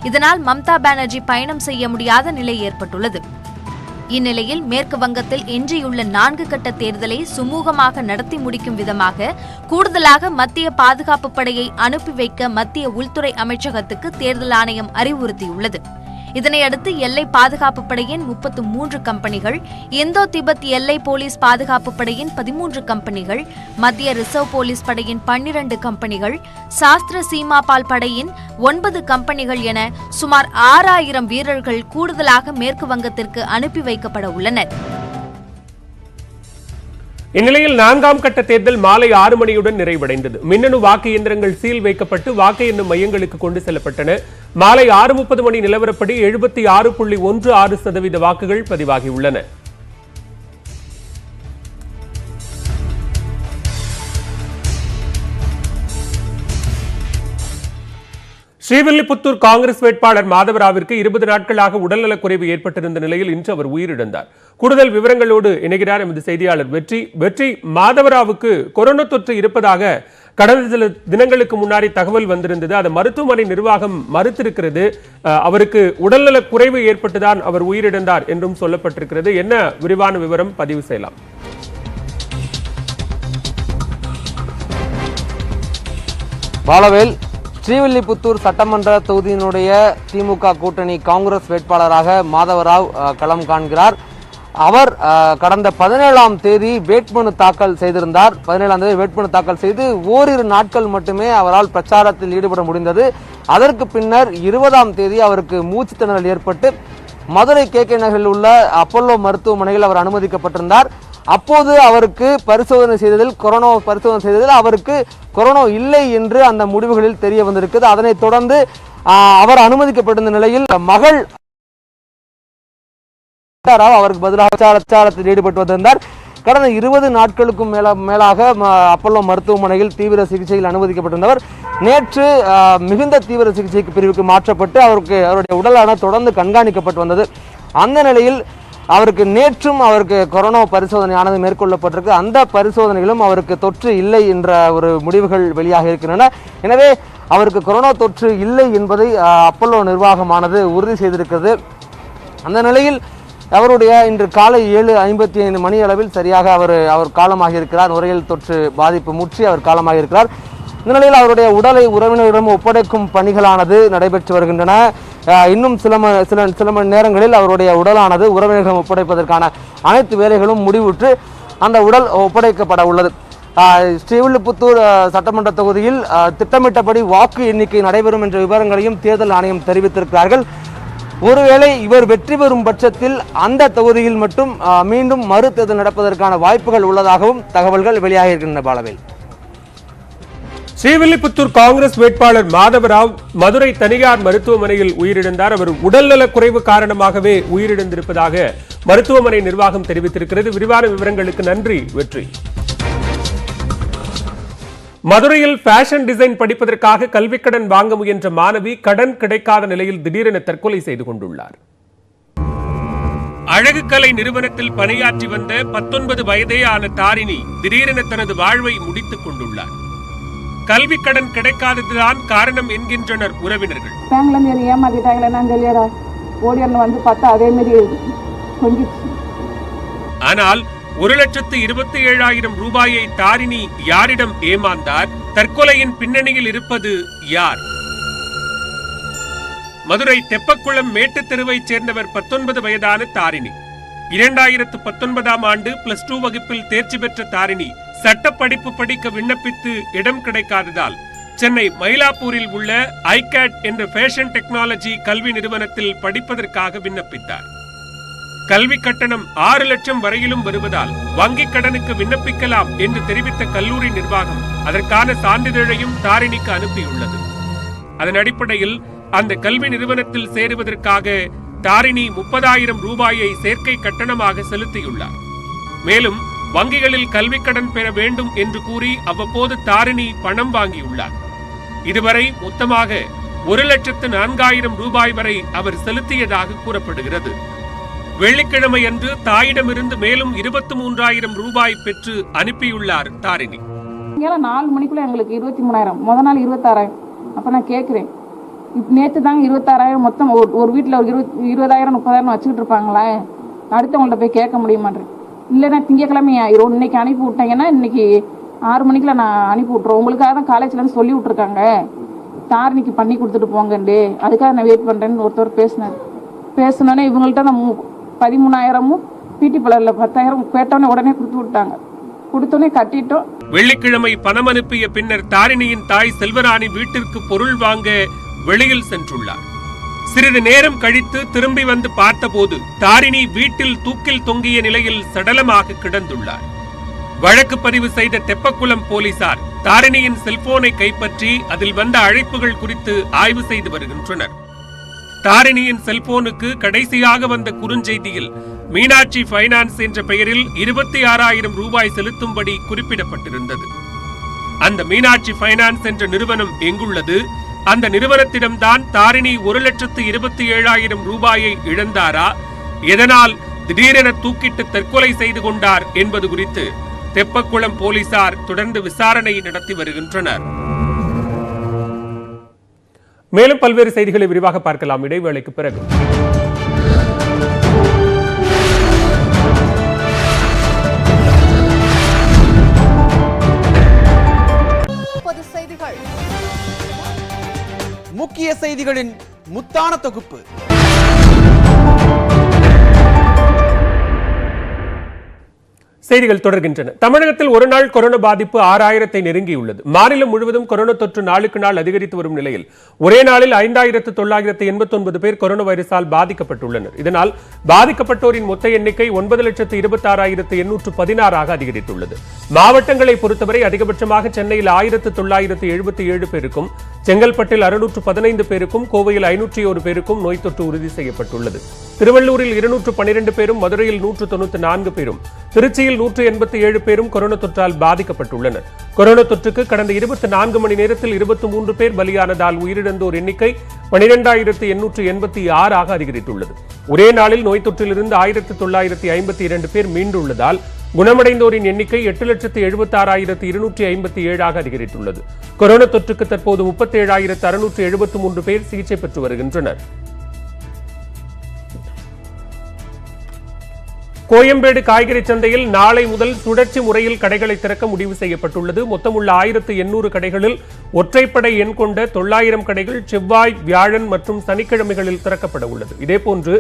இதனால் மம்தா பானர்ஜி பயணம் செய்ய முடியாத நிலை ஏற்பட்டுள்ளது. இந்நிலையில் மேற்கு வங்கத்தில் எஞ்சியுள்ள 4 கட்ட தேர்தலை சுமூகமாக நடத்தி முடிக்கும் விதமாக கூடுதலாக மத்திய பாதுகாப்பு படையை அனுப்பி வைக்க மத்திய உள்துறை அமைச்சகத்துக்கு தேர்தல் ஆணையம் அறிவுறுத்தியுள்ளது. இதனையடுத்து எல்லை பாதுகாப்பு படையின் 33 கம்பெனிகள், இந்தோ திபெத் எல்லை போலீஸ் பாதுகாப்பு படையின் 13 கம்பெனிகள், மத்திய ரிசர்வ் போலீஸ் படையின் 12 கம்பெனிகள், சாஸ்திர சீமாபால் படையின் 9 கம்பெனிகள் என சுமார் 6000 வீரர்கள் கூடுதலாக மேற்கு வங்கத்திற்கு அனுப்பி வைக்கப்பட உள்ளனர். இந்நிலையில் 4ஆம் கட்ட தேர்தல் மாலை 6 மணியுடன் நிறைவடைந்தது. மின்னணு வாக்கு இயந்திரங்கள் சீல் வைக்கப்பட்டு வாக்கு எண்ணும் மையங்களுக்கு கொண்டு செல்லப்பட்டன. மாலை 6:30 மணி நிலவரப்படி 76.16% வாக்குகள் பதிவாகியுள்ளன. ஸ்ரீவில்லிபுத்தூர் காங்கிரஸ் வேட்பாளர் மாதவராவிற்கு 20 நாட்களாக உடல்நலக்குறைவு ஏற்பட்டிருந்த நிலையில் இன்று அவர் உயிரிழந்தார். கூடுதல் விவரங்களோடு இணைகிறார் எமது செய்தியாளர் வெற்றி. மாதவராவுக்கு கொரோனா தொற்று இருப்பதாக கடந்த சில தினங்களுக்கு முன்னாடி தகவல் வந்திருந்தது. அதை மருத்துவமனை நிர்வாகம் மறுத்திருக்கிறது. அவருக்கு உடல்நலக் குறைவு ஏற்பட்டுதான் அவர் உயிரிழந்தார் என்றும் சொல்லப்பட்டிருக்கிறது. என்ன விரிவான விவரம் பதிவு செய்யலாம்? பாலவேல், ஸ்ரீவில்லிபுத்தூர் சட்டமன்ற தொகுதியினுடைய திமுக கூட்டணி காங்கிரஸ் வேட்பாளராக மாதவராவ் களம் காண்கிறார். அவர் கடந்த 17ஆம் தேதி வேட்புமனு தாக்கல் செய்திருந்தார். 17ஆம் தேதி வேட்புமனு தாக்கல் செய்து ஓரிரு நாட்கள் மட்டுமே அவரால் பிரச்சாரத்தில் ஈடுபட முடிந்தது. அதற்கு பின்னர் 20ஆம் தேதி அவருக்கு மூச்சு திணறல் ஏற்பட்டு மதுரை KK நகரில் உள்ள அப்பல்லோ மருத்துவமனையில் அவர் அனுமதிக்கப்பட்டிருந்தார். அப்போது அவருக்கு பரிசோதனை செய்ததில் அவருக்கு கொரோனா இல்லை என்று அந்த முடிவுகளில் தெரிய வந்திருக்கிறது. அதனைத் தொடர்ந்து அவர் அனுமதிக்கப்பட்டிருந்த நிலையில் மகள் அவருக்கு பதிலாக பிரச்சாரத்தில் ஈடுபட்டு வந்திருந்தார். கடந்த 20 நாட்களுக்கும் மேலாக அப்பல்லோ மருத்துவமனையில் தீவிர சிகிச்சையில் அனுமதிக்கப்பட்டிருந்தவர் நேற்று மிகுந்த தீவிர சிகிச்சை பிரிவுக்கு மாற்றப்பட்டு அவருடைய உடலான தொடர்ந்து கண்காணிக்கப்பட்டு வந்தது. அந்த நிலையில் நேற்றும் அவருக்கு கொரோனா பரிசோதனையானது மேற்கொள்ளப்பட்டிருக்கு. அந்த பரிசோதனையிலும் அவருக்கு தொற்று இல்லை என்ற ஒரு முடிவுகள் வெளியாக இருக்கின்றன. எனவே அவருக்கு கொரோனா தொற்று இல்லை என்பதை அப்பல்லோ நிர்வாகமானது உறுதி செய்திருக்கிறது. அந்த நிலையில் அவருடைய இன்று காலை 7:55 மணி அளவில் சரியாக அவர் காலமாக இருக்கிறார். நுரையீரல் தொற்று பாதிப்பு முற்றி அவர் காலமாக இருக்கிறார். இந்த நிலையில் அவருடைய உடலை உறவினரிடம் ஒப்படைக்கும் பணிகளானது நடைபெற்று வருகின்றன. இன்னும் சில மணி நேரங்களில் அவருடைய உடலானது உறவினர்களிடம் ஒப்படைப்பதற்கான அனைத்து வேலைகளும் முடிவுற்று அந்த உடல் ஒப்படைக்கப்பட உள்ளது. ஸ்ரீவில்லிபுத்தூர் சட்டமன்ற தொகுதியில் திட்டமிட்டபடி வாக்கு எண்ணிக்கை நடைபெறும் என்ற விவரங்களையும் தேர்தல் ஆணையம் தெரிவித்திருக்கிறார்கள். ஒருவேளை இவர் வெற்றி பெறும் பட்சத்தில் அந்த தொகுதியில் மட்டும் மீண்டும் மறு தேர்தல் நடப்பதற்கான வாய்ப்புகள் உள்ளதாகவும் தகவல்கள் வெளியாக இருக்கின்றன. பாலவேல், ஸ்ரீவில்லிபுத்தூர் காங்கிரஸ் வேட்பாளர் மாதவராவ் மதுரை தனியார் மருத்துவமனையில் உயிரிழந்தார். அவர் உடல்நலக் குறைவு காரணமாகவே உயிரிழந்திருப்பதாக மருத்துவமனை நிர்வாகம் தெரிவித்திருக்கிறது. விரிவான விவரங்களுக்கு நன்றி வெற்றி. மதுரையில் ஃபேஷன் டிசைன் படிப்பதற்காக கல்விக்கடன் வாங்க முயன்ற மாணவி கடன் கிடைக்காத நிலையில் திடீரென தற்கொலை செய்து கொண்டுள்ளார். அழகுக்கலை நிறுவனத்தில் பணியாற்றி வந்த 19 வயதே ஆன தாரிணி திடீரென தனது வாழ்வை முடித்துக் கொண்டுள்ளார். கல்விக்கடன் கிடைக்காததுதான் காரணம் என்கின்றனர் உறவினர்கள். ஆனால் 1,27,000 ரூபாயை தாரிணி யாரிடம் ஏமாந்தார்? தற்கொலையின் பின்னணியில் இருப்பது யார்? மதுரை தெப்பக்குளம் மேட்டுத் தெருவைச் சேர்ந்தவர் 19 வயதான தாரிணி. 2019ஆம் ஆண்டு +2 வகுப்பில் தேர்ச்சி பெற்ற தாரிணி சட்டப்படிப்பு படிக்க விண்ணப்பித்து இடம் கிடைக்காததால் சென்னை மயிலாப்பூரில் உள்ள ஐகேட் என்ற ஃபேஷன் டெக்னாலஜி கல்வி நிறுவனத்தில் படிப்பதற்காக விண்ணப்பித்தார். கல்வி கட்டணம் 6 லட்சம் வரையிலும் வருவதால் வங்கிக் கடனுக்கு விண்ணப்பிக்கலாம் என்று தெரிவித்த கல்லூரி நிர்வாகம் அதற்கான சான்றிதழையும் தாரிணிக்கு அனுப்பியுள்ளது. அதன் அடிப்படையில் அந்த கல்வி நிறுவனத்தில் சேருவதற்காக தாரிணி 30,000 ரூபாயை சேர்க்கை கட்டணமாக செலுத்தியுள்ளார். மேலும் வங்கிகளில் கல்விக் கடன் பெற வேண்டும் என்று கூறி அவ்வப்போது தாரிணி பணம் வாங்கியுள்ளார். இதுவரை மொத்தமாக 1,04,000 ரூபாய் வரை அவர் செலுத்தியதாக கூறப்படுகிறது. வெள்ளிக்கிழமை அன்று தாயிடமிருந்து மேலும் 23,000 ரூபாய் பெற்று அனுப்பியுள்ளார் தாரிணி. 4 மணிக்குள்ள எங்களுக்கு 23,000, முதல் நாள் 26,000. அப்ப நான் கேட்கிறேன், நேற்று தாங்க 26,000, மொத்தம் ஒரு வீட்டில் ஒரு 20,000 30,000 வச்சுக்கிட்டு இருப்பாங்களே, அடுத்தவங்கள்ட்ட போய் கேட்க முடிய மாட்டேன். இல்லைன்னா திங்கக்கிழமை ஆயிரும், இன்னைக்கு அனுப்பி விட்டாங்கன்னா இன்னைக்கு 6 மணிக்குள்ள நான் அனுப்பி விட்ருவோம், உங்களுக்காக தான் காலேஜ்லேருந்து சொல்லி விட்ருக்காங்க, தாரிணிக்கு பண்ணி கொடுத்துட்டு போங்கண்டு, அதுக்காக நான் வெயிட் பண்ணுறேன்னு ஒருத்தர் பேசினோன்னே இவங்கள்ட்ட நான் 13,000 பிடி பலரில் 10,000 கேட்டோன்னே உடனே கொடுத்து விட்டாங்க. கொடுத்தோன்னே கட்டிட்டோம். வெள்ளிக்கிழமை பணம் அனுப்பிய பின்னர் தாரிணியின் தாய் செல்வராணி வீட்டிற்கு பொருள் வாங்க வெளியில் சென்றுள்ளார். சிறிது நேரம் கழித்து திரும்பி வந்து பார்த்தபோது தாரிணி வீட்டில் தூக்கில் தொங்கிய நிலையில் சடலமாக கிடந்துள்ளார். வழக்கு பதிவு செய்த தெப்பக்குளம் போலீசார் தாரிணியின் செல்போனை கைப்பற்றி அதில் வந்த அழைப்புகள் குறித்து ஆய்வு செய்து வருகின்றனர். தாரிணியின் செல்போனுக்கு கடைசியாக வந்த குறுஞ்செய்தியில் மீனாட்சி பைனான்ஸ் என்ற பெயரில் 26,000 ரூபாய் செலுத்தும்படி குறிப்பிடப்பட்டிருந்தது. அந்த மீனாட்சி பைனான்ஸ் என்ற நிறுவனம் எங்குள்ளது, அந்த நிறுவனத்திடம்தான் தாரிணி 1,27,000 ரூபாயை இழந்தாரா, எதனால் திடீரென தூக்கிட்டு தற்கொலை செய்து கொண்டார் என்பது குறித்து தெப்பக்குளம் போலீசார் தொடர்ந்து விசாரணை நடத்தி வருகின்றனர். மேலும் பல்வேறு செய்திகளை விரிவாக பார்க்கலாம் இடைவேளைக்கு பிறகு. முக்கிய செய்திகளின் முத்தான தொகுப்பு. செய்திகள் தொடர்கின்றன. தமிழகத்தில் ஒரு நாள் கொரோனா பாதிப்பு 6,000-ஐ நெருங்கியுள்ளது. மாநிலம் முழுவதும் கொரோனா தொற்று நாளுக்கு நாள் அதிகரித்து வரும் நிலையில் ஒரே நாளில் 5,989 பேர் கொரோனா வைரஸால் பாதிக்கப்பட்டுள்ளனர். இதனால் பாதிக்கப்பட்டோரின் மொத்த எண்ணிக்கை 9,26,816 அதிகரித்துள்ளது. மாவட்டங்களை பொறுத்தவரை அதிகபட்சமாக சென்னையில் 1,977 பேருக்கும், செங்கல்பட்டில் 615 பேருக்கும், கோவையில் 501 பேருக்கும் நோய் தொற்று உறுதி செய்யப்பட்டுள்ளது. திருவள்ளூரில் 212 பேரும், மதுரையில் 194 பேரும், திருச்சியில் 187 பேரும் கொரோனா தொற்றால் பாதிக்கப்பட்டுள்ளனர். கொரோனா தொற்றுக்கு கடந்த 24 மணி நேரத்தில் 23 பேர் பலியானதால் உயிரிழந்தோர் எண்ணிக்கை 12,886 அதிகரித்துள்ளது. ஒரே நாளில் நோய் தொற்றிலிருந்து 1,952 பேர் மீண்டுள்ளதால் குணமடைந்தோரின் எண்ணிக்கை 8,76,257 அதிகரித்துள்ளது. கொரோனா தொற்றுக்கு தற்போது 37,673 பேர் சிகிச்சை பெற்று வருகின்றனர். கோயம்பேடு காய்கறி சந்தையில் நாளை முதல் சுழற்சி முறையில் கடைகளை திறக்க முடிவு செய்யப்பட்டுள்ளது. மொத்தமுள்ள 1,800 கடைகளில் ஒற்றைப்படை எண் கொண்ட 900 கடைகள் செவ்வாய், வியாழன் மற்றும் சனிக்கிழமைகளில் திறக்கப்பட உள்ளது. இதேபோன்று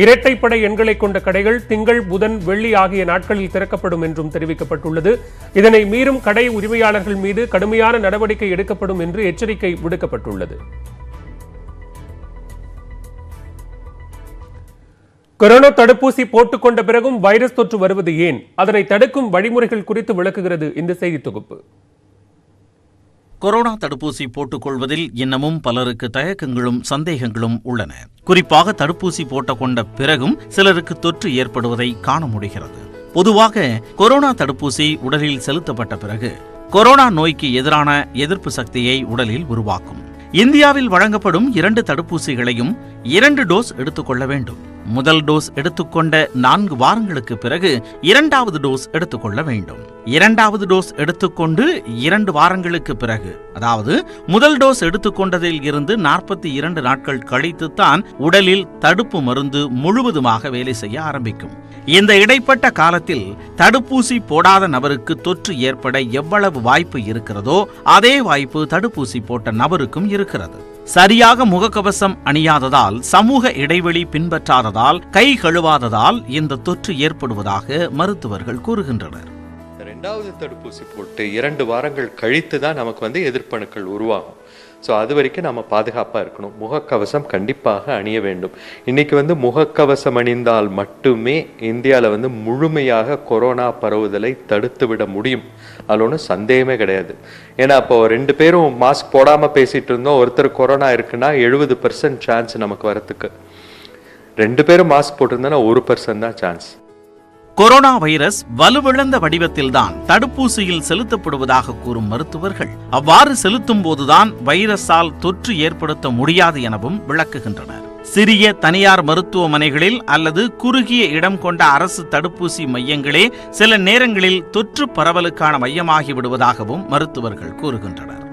இரட்டைப்படை எண்களை கொண்ட கடைகள் திங்கள், புதன், வெள்ளி ஆகிய நாட்களில் திறக்கப்படும் என்றும் தெரிவிக்கப்பட்டுள்ளது. இதனை மீறும் கடை உரிமையாளர்கள் மீது கடுமையான நடவடிக்கை எடுக்கப்படும் என்று எச்சரிக்கை விடுக்கப்பட்டுள்ளது. கொரோனா தடுப்பூசி போட்டுக் கொண்ட பிறகும் வைரஸ் தொற்று வருவது ஏன், அதனை தடுக்கும் வழிமுறைகள் குறித்து விளக்குகிறது இந்த செய்தி தொகுப்பு. கொரோனா தடுப்பூசி போட்டுக் கொள்வதில் இன்னமும் பலருக்கு தயக்கங்களும் சந்தேகங்களும் உள்ளன. குறிப்பாக தடுப்பூசி போட்டுக் கொண்ட பிறகும் சிலருக்கு தொற்று ஏற்படுவதை காண முடிகிறது. பொதுவாக கொரோனா தடுப்பூசி உடலில் செலுத்தப்பட்ட பிறகு கொரோனா நோய்க்கு எதிரான எதிர்ப்பு சக்தியை உடலில் உருவாக்கும். இந்தியாவில் வழங்கப்படும் 2 தடுப்பூசிகளையும் 2 டோஸ் எடுத்துக்கொள்ள வேண்டும். முதல் டோஸ் எடுத்துக்கொண்ட 4 வாரங்களுக்கு பிறகு 2வது டோஸ் எடுத்துக்கொள்ள வேண்டும். 2வது டோஸ் எடுத்துக்கொண்டு 2 வாரங்களுக்கு பிறகு, அதாவது முதல் டோஸ் எடுத்துக்கொண்டதில் இருந்து 42 நாட்கள் கழித்துத்தான் உடலில் தடுப்பு மருந்து முழுவதுமாக வேலை செய்ய ஆரம்பிக்கும். இந்த இடைப்பட்ட காலத்தில் தடுப்பூசி போடாத நபருக்கு தொற்று ஏற்பட எவ்வளவு வாய்ப்பு இருக்கிறதோ அதே வாய்ப்பு தடுப்பூசி போட்ட நபருக்கும் இருக்கிறது. சரியாக முகக்கவசம் அணியாததால், சமூக இடைவெளி பின்பற்றாததால், கை கழுவாததால் இந்த தொற்று ஏற்படுவதாக மருத்துவர்கள் கூறுகின்றனர். 2வது தடுப்பூசி போட்டு 2 வாரங்கள் கழித்து தான் நமக்கு எதிர்ப்பணுக்கள் உருவாகும். ஸோ அது வரைக்கும் நம்ம பாதுகாப்பாக இருக்கணும். முகக்கவசம் கண்டிப்பாக அணிய வேண்டும். இன்றைக்கி முகக்கவசம் அணிந்தால் மட்டுமே இந்தியாவில் முழுமையாக கொரோனா பரவுதலை தடுத்து விட முடியும். அதில் ஒன்றும் சந்தேகமே கிடையாது. ஏன்னா அப்போ 2 பேரும் மாஸ்க் போடாமல் பேசிகிட்டு இருந்தோம், ஒருத்தர் கொரோனா இருக்குன்னா 70% சான்ஸ் நமக்கு வரத்துக்கு. 2 பேரும் மாஸ்க் போட்டிருந்தோன்னா 1% தான் சான்ஸ். கொரோனா வைரஸ் வலுவிழந்த வடிவத்தில்தான் தடுப்பூசியில் செலுத்தப்படுவதாக கூறும் மருத்துவர்கள் அவ்வாறு செலுத்தும் போதுதான் வைரஸால் தொற்று ஏற்படுத்த முடியாது எனவும் விளக்குகின்றனர். சிறிய தனியார் மருத்துவமனைகளில் அல்லது குறுகிய இடம் கொண்ட அரசு தடுப்பூசி மையங்களே சில நேரங்களில் தொற்று பரவலுக்கான மையமாகி விடுவதாகவும் மருத்துவர்கள் கூறுகின்றனர்.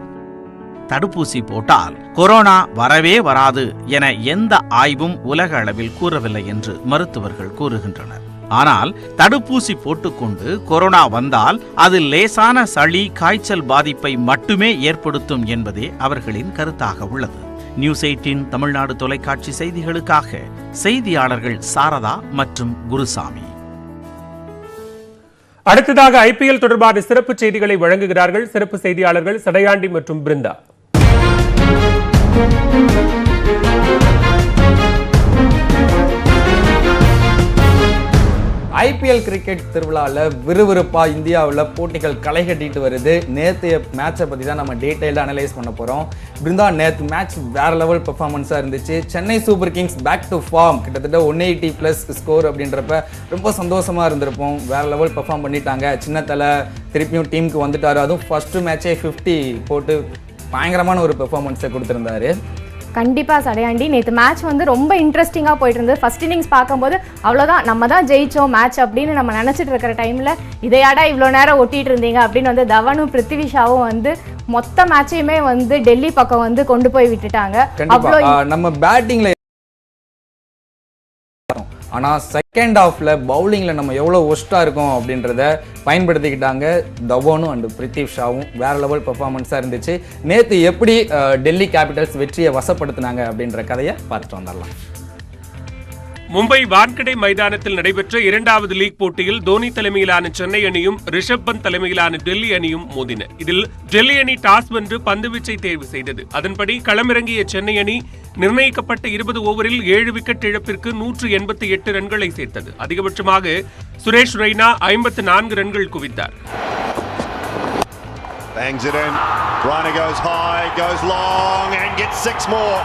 தடுப்பூசி போட்டால் கொரோனா வரவே வராது என எந்த ஆய்வும் உலக அளவில் கூறவில்லை என்று மருத்துவர்கள் கூறுகின்றனர். ஆனால் தடுப்பூசி போட்டுக்கொண்டு கொரோனா வந்தால் அது லேசான சளி காய்ச்சல் பாதிப்பை மட்டுமே ஏற்படுத்தும் என்பதே அவர்களின் கருத்தாக உள்ளது. நியூஸ் 18 தமிழ்நாடு தொலைக்காட்சி செய்திகளுக்காக செய்தியாளர்கள் சாரதா மற்றும் குருசாமி. அடுத்ததாக IPL தொடர்பான சிறப்பு செய்திகளை வழங்குகிறார்கள் சிறப்பு செய்தியாளர்கள் சடையாண்டி மற்றும் பிருந்தா. IPL கிரிக்கெட் திருவிழாவில் விறுவிறுப்பாக இந்தியாவில் போட்டிகள் களை கட்டிட்டு வருது. நேற்றைய மேட்சை பற்றி தான் நம்ம டீட்டெயிலாக அனலைஸ் பண்ண போகிறோம். பிருந்தா, நேற்று மேட்ச் வேறு லெவல் பெர்ஃபார்மன்ஸாக இருந்துச்சு. Chennai super kings back to form, கிட்டத்தட்ட 180+ ஸ்கோர் அப்படின்றப்ப ரொம்ப சந்தோஷமாக இருந்திருப்போம். வேறு லெவல் பெர்ஃபார்ம் பண்ணிட்டாங்க. சின்ன தலை திருப்பியும் டீமுக்கு வந்துட்டார். அதுவும் ஃபஸ்ட்டு மேட்சே 50 போட்டு பயங்கரமான ஒரு பெர்ஃபார்மன்ஸை கொடுத்துருந்தாரு. கண்டிப்பாக சடையாண்டி, நேற்று மேட்ச் ரொம்ப இன்ட்ரெஸ்டிங்காக போயிட்டு இருந்தது. ஃபர்ஸ்ட் இன்னிங்ஸ் பார்க்கும்போது அவ்வளோதான், நம்ம தான் ஜெயிச்சோம் மேட்ச் அப்படின்னு நம்ம நினச்சிட்டு இருக்கிற டைமில் இதையாடா இவ்வளோ நேரம் ஒட்டிகிட்டு இருந்தீங்க அப்படின்னு தவனும் பிருத்திவிஷாவும் மொத்த மேட்சையுமே டெல்லி பக்கம் கொண்டு போய் விட்டுட்டாங்க. அவ்வளோ நம்ம பேட்டிங்கில், ஆனால் செகண்ட் ஹாஃபில் பவுலிங்கில் நம்ம எவ்வளோ ஒஸ்ட்டாக இருக்கோம் அப்படின்றத பயன்படுத்திக்கிட்டாங்க தவனும் அண்ட் பிருத்திவ் ஷாவும். வேறு லெவல் பெர்ஃபார்மன்ஸாக இருந்துச்சு. நேற்று எப்படி டெல்லி கேபிட்டல்ஸ் வெற்றியை வசப்படுத்தினாங்க அப்படின்ற கதையை பார்த்துட்டு வந்துடலாம். மும்பை வான்கடே மைதானத்தில் நடைபெற்ற 2வது லீக் போட்டியில் தோனி தலைமையிலான சென்னை அணியும் ரிஷப் பந்த் தலைமையிலான டெல்லி அணியும் மோதின. இதில் டெல்லி அணி டாஸ் வென்று பந்துவீச்சை தேர்வு செய்தது. அதன்படி களமிறங்கிய சென்னை அணி நிர்ணயிக்கப்பட்ட 20 ஓவரில் 7 விக்கெட் இழப்பிற்கு 188 ரன்களை சேர்த்தது. அதிகபட்சமாக சுரேஷ் ரெய்னா 54 ரன்கள் குவித்தார். Bangs it in. Reina goes high, goes long and gets 6 more.